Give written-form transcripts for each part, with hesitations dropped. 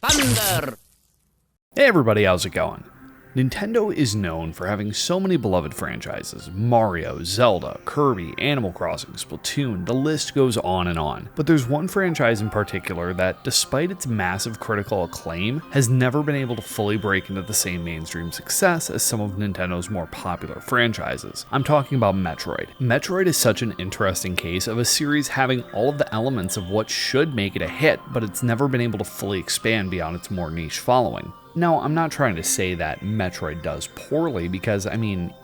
Thunder! Hey everybody, how's it going? Nintendo is known for having so many beloved franchises: Mario, Zelda, Kirby, Animal Crossing, Splatoon, the list goes on and on. But there's one franchise in particular that, despite its massive critical acclaim, has never been able to fully break into the same mainstream success as some of Nintendo's more popular franchises. I'm talking about Metroid. Metroid is such an interesting case of a series having all of the elements of what should make it a hit, but it's never been able to fully expand beyond its more niche following. Now, I'm not trying to say that Metroid does poorly because,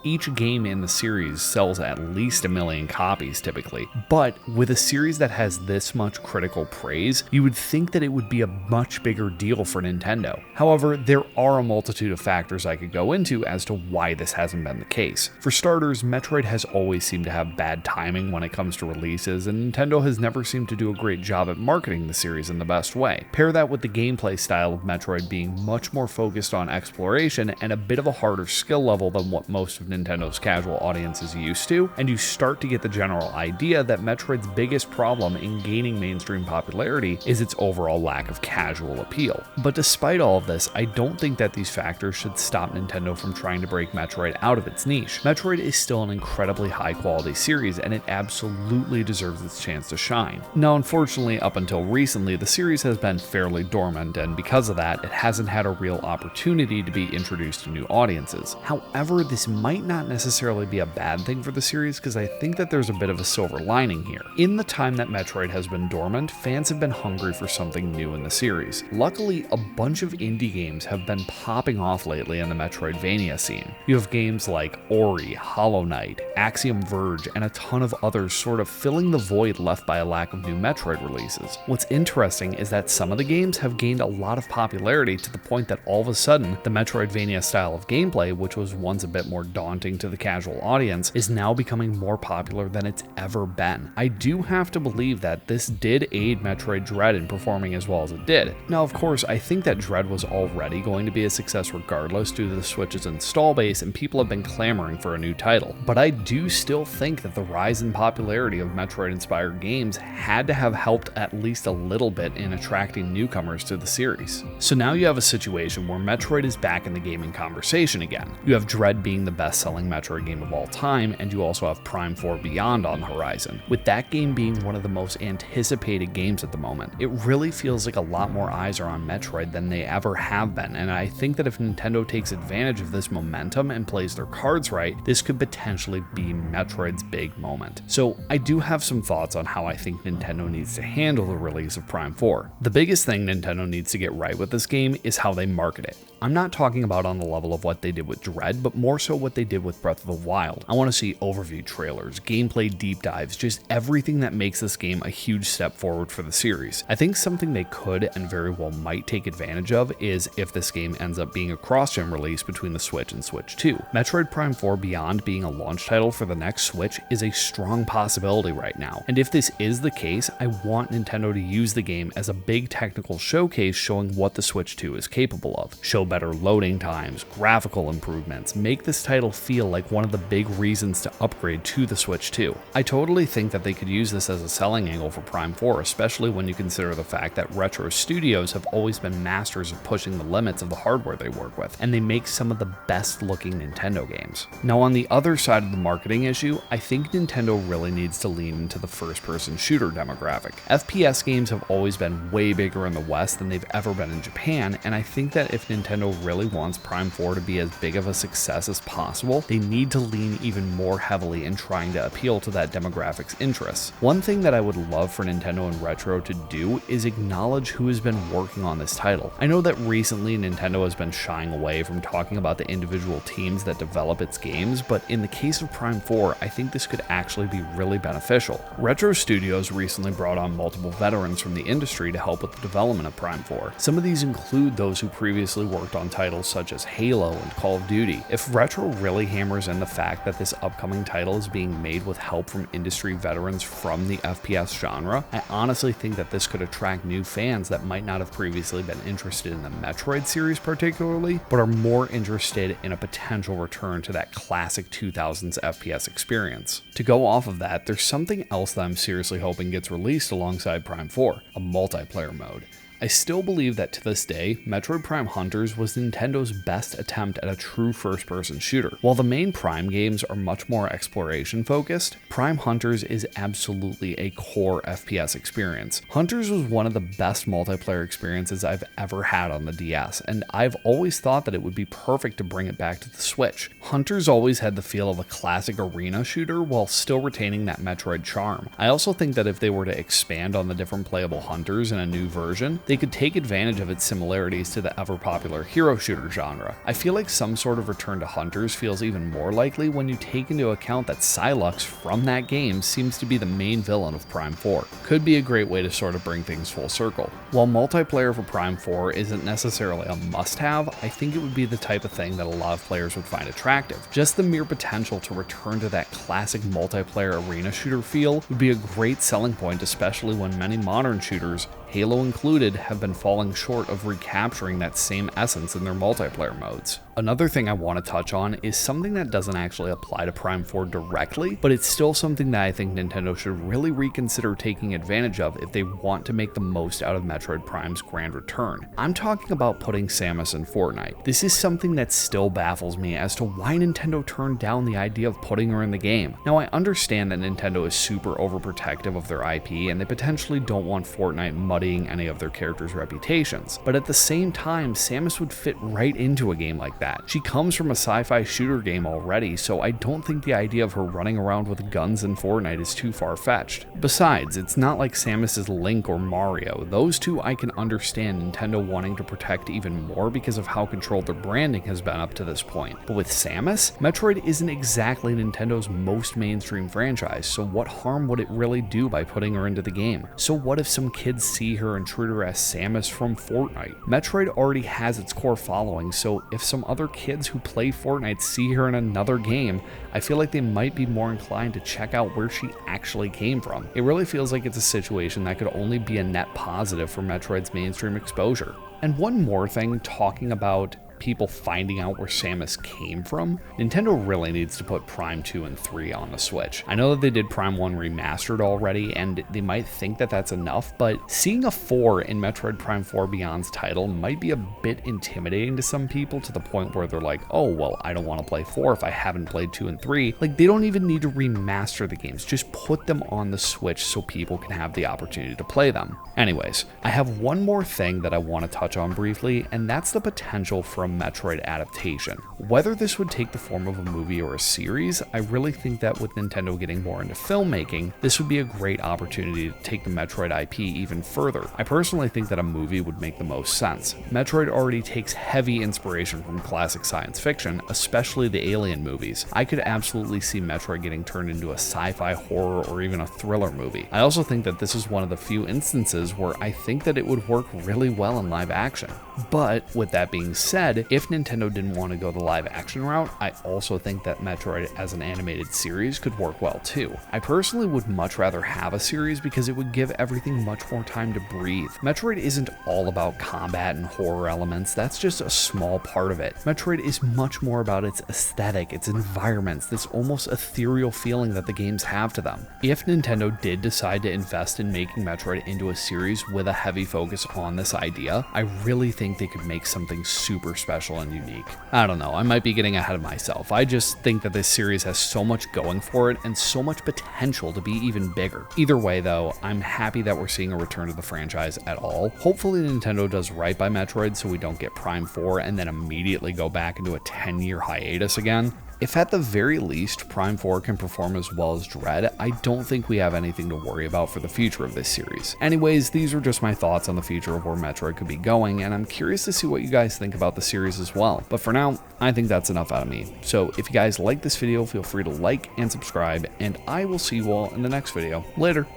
each game in the series sells at least 1 million copies typically, but with a series that has this much critical praise, you would think that it would be a much bigger deal for Nintendo. However, there are a multitude of factors I could go into as to why this hasn't been the case. For starters, Metroid has always seemed to have bad timing when it comes to releases, and Nintendo has never seemed to do a great job at marketing the series in the best way. Pair that with the gameplay style of Metroid being much more focused on exploration and a bit of a harder skill level than what most of Nintendo's casual audience is used to, and you start to get the general idea that Metroid's biggest problem in gaining mainstream popularity is its overall lack of casual appeal. But despite all of this, I don't think that these factors should stop Nintendo from trying to break Metroid out of its niche. Metroid is still an incredibly high quality series, and it absolutely deserves its chance to shine. Now, unfortunately, up until recently, the series has been fairly dormant, and because of that, it hasn't had a real opportunity to be introduced to new audiences. However, this might not necessarily be a bad thing for the series because I think that there's a bit of a silver lining here. In the time that Metroid has been dormant, fans have been hungry for something new in the series. Luckily, a bunch of indie games have been popping off lately in the Metroidvania scene. You have games like Ori, Hollow Knight, Axiom Verge, and a ton of others sort of filling the void left by a lack of new Metroid releases. What's interesting is that some of the games have gained a lot of popularity to the point that all of a sudden, the Metroidvania style of gameplay, which was once a bit more daunting to the casual audience, is now becoming more popular than it's ever been. I do have to believe that this did aid Metroid Dread in performing as well as it did. Now, of course, I think that Dread was already going to be a success regardless due to the Switch's install base, and people have been clamoring for a new title. But I do still think that the rise in popularity of Metroid-inspired games had to have helped at least a little bit in attracting newcomers to the series. So now you have a situation where Metroid is back in the gaming conversation again. You have Dread being the best-selling Metroid game of all time, and you also have Prime 4 Beyond on the horizon. With that game being one of the most anticipated games at the moment, it really feels like a lot more eyes are on Metroid than they ever have been, and I think that if Nintendo takes advantage of this momentum and plays their cards right, this could potentially be Metroid's big moment. So I do have some thoughts on how I think Nintendo needs to handle the release of Prime 4. The biggest thing Nintendo needs to get right with this game is how they market it. I'm not talking about on the level of what they did with Dread, but more so what they did with Breath of the Wild. I want to see overview trailers, gameplay deep dives, just everything that makes this game a huge step forward for the series. I think something they could and very well might take advantage of is if this game ends up being a cross-gen release between the Switch and Switch 2. Metroid Prime 4 Beyond being a launch title for the next Switch is a strong possibility right now, and if this is the case, I want Nintendo to use the game as a big technical showcase showing what the Switch 2 is capable of. Show better loading times, graphical improvements, make this title feel like one of the big reasons to upgrade to the Switch 2. I totally think that they could use this as a selling angle for Prime 4, especially when you consider the fact that Retro Studios have always been masters of pushing the limits of the hardware they work with, and they make some of the best looking Nintendo games. Now, on the other side of the marketing issue, I think Nintendo really needs to lean into the first-person shooter demographic. FPS games have always been way bigger in the West than they've ever been in Japan, and I think that if Nintendo really wants Prime 4 to be as big of a success as possible, they need to lean even more heavily in trying to appeal to that demographic's interests. One thing that I would love for Nintendo and Retro to do is acknowledge who has been working on this title. I know that recently Nintendo has been shying away from talking about the individual teams that develop its games, but in the case of Prime 4, I think this could actually be really beneficial. Retro Studios recently brought on multiple veterans from the industry to help with the development of Prime 4. Some of these include those who previously worked on titles such as Halo and Call of Duty. If Retro really hammers in the fact that this upcoming title is being made with help from industry veterans from the FPS genre, I honestly think that this could attract new fans that might not have previously been interested in the Metroid series particularly, but are more interested in a potential return to that classic 2000s FPS experience. To go off of that, there's something else that I'm seriously hoping gets released alongside Prime 4, a multiplayer mode. I still believe that to this day, Metroid Prime Hunters was Nintendo's best attempt at a true first-person shooter. While the main Prime games are much more exploration-focused, Prime Hunters is absolutely a core FPS experience. Hunters was one of the best multiplayer experiences I've ever had on the DS, and I've always thought that it would be perfect to bring it back to the Switch. Hunters always had the feel of a classic arena shooter while still retaining that Metroid charm. I also think that if they were to expand on the different playable Hunters in a new version, they could take advantage of its similarities to the ever-popular hero shooter genre. I feel like some sort of return to Hunters feels even more likely when you take into account that Psylux from that game seems to be the main villain of Prime 4. Could be a great way to sort of bring things full circle. While multiplayer for Prime 4 isn't necessarily a must-have, I think it would be the type of thing that a lot of players would find attractive. Just the mere potential to return to that classic multiplayer arena shooter feel would be a great selling point, especially when many modern shooters, Halo included, have been falling short of recapturing that same essence in their multiplayer modes. Another thing I want to touch on is something that doesn't actually apply to Prime 4 directly, but it's still something that I think Nintendo should really reconsider taking advantage of if they want to make the most out of Metroid Prime's grand return. I'm talking about putting Samus in Fortnite. This is something that still baffles me as to why Nintendo turned down the idea of putting her in the game. Now, I understand that Nintendo is super overprotective of their IP and they potentially don't want Fortnite muddying any of their characters' reputations, but at the same time, Samus would fit right into a game like that. She comes from a sci-fi shooter game already, so I don't think the idea of her running around with guns in Fortnite is too far-fetched. Besides, it's not like Samus is Link or Mario. Those two I can understand Nintendo wanting to protect even more because of how controlled their branding has been up to this point. But with Samus, Metroid isn't exactly Nintendo's most mainstream franchise, so what harm would it really do by putting her into the game? So what if some kids see her and treat her as Samus from Fortnite? Metroid already has its core following, so if some other kids who play Fortnite see her in another game, I feel like they might be more inclined to check out where she actually came from. It really feels like it's a situation that could only be a net positive for Metroid's mainstream exposure. And one more thing, talking about people finding out where Samus came from, Nintendo really needs to put Prime 2 and 3 on the Switch. I know that they did Prime 1 remastered already, and they might think that that's enough, but seeing a 4 in Metroid Prime 4 Beyond's title might be a bit intimidating to some people, to the point where they're like, oh, well, I don't want to play 4 if I haven't played 2 and 3. Like, they don't even need to remaster the games, just put them on the Switch so people can have the opportunity to play them. Anyways, I have one more thing that I want to touch on briefly, and that's the potential for a Metroid adaptation. Whether this would take the form of a movie or a series, I really think that with Nintendo getting more into filmmaking, this would be a great opportunity to take the Metroid IP even further. I personally think that a movie would make the most sense. Metroid already takes heavy inspiration from classic science fiction, especially the Alien movies. I could absolutely see Metroid getting turned into a sci-fi horror or even a thriller movie. I also think that this is one of the few instances where I think that it would work really well in live action. But with that being said, if Nintendo didn't want to go the live action route, I also think that Metroid as an animated series could work well too. I personally would much rather have a series because it would give everything much more time to breathe. Metroid isn't all about combat and horror elements, that's just a small part of it. Metroid is much more about its aesthetic, its environments, this almost ethereal feeling that the games have to them. If Nintendo did decide to invest in making Metroid into a series with a heavy focus on this idea, I really think they could make something super special and unique. I don't know, I might be getting ahead of myself. I just think that this series has so much going for it and so much potential to be even bigger. Either way though, I'm happy that we're seeing a return to the franchise at all. Hopefully Nintendo does right by Metroid so we don't get Prime 4 and then immediately go back into a 10-year hiatus again. If at the very least Prime 4 can perform as well as Dread, I don't think we have anything to worry about for the future of this series. Anyways, these are just my thoughts on the future of where Metroid could be going, and I'm curious to see what you guys think about the series as well. But for now, I think that's enough out of me. So if you guys like this video, feel free to like and subscribe, and I will see you all in the next video. Later!